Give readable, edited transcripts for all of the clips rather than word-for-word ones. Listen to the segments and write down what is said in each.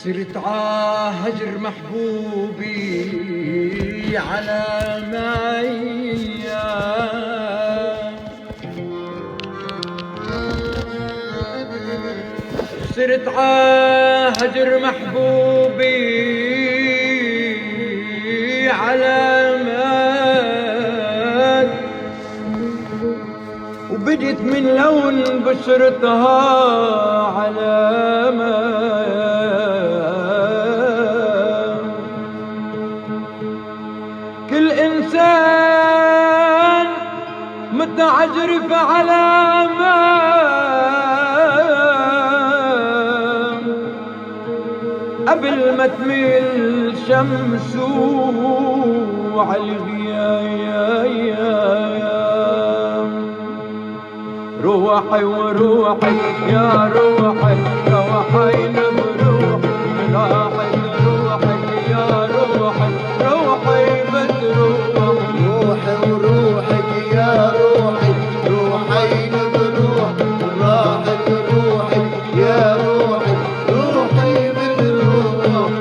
صرت عاهجر محبوبي على مايا، صرت عاهجر محبوبي على ماي، وبدت من لون بشرتها علامة، كل إنسان متعجرف علامة، قبل ما تميل شمسه عالغيام. روحي وروحي يا روحي روحين بروحي، راحت روحي يا روحي روحي بتروح، روحي وروحك يا روحي روحين بروحي، راحت روحي يا روحي روحي بتروح.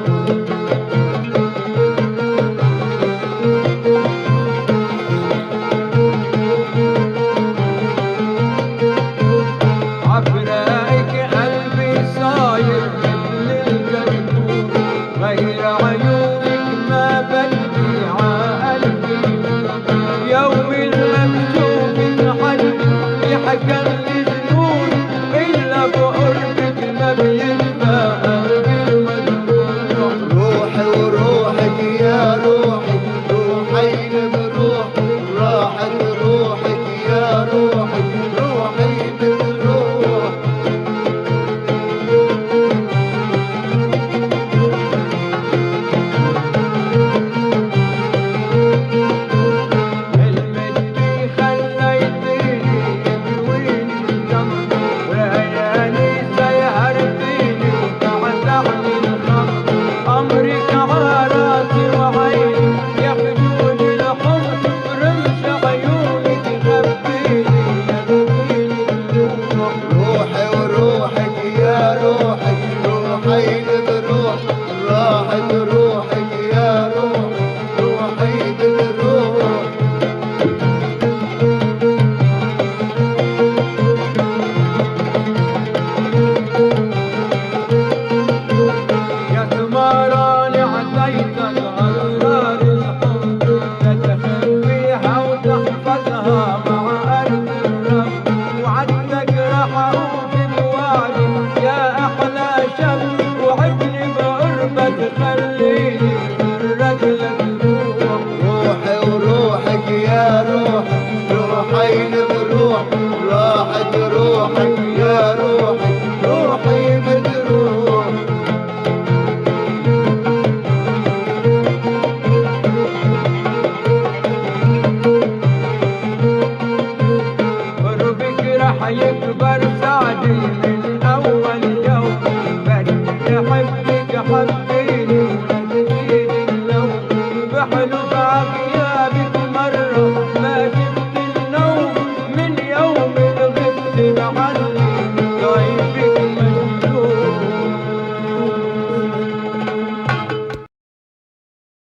عفرايك قلبي صاير مثل الجركون، غير عيون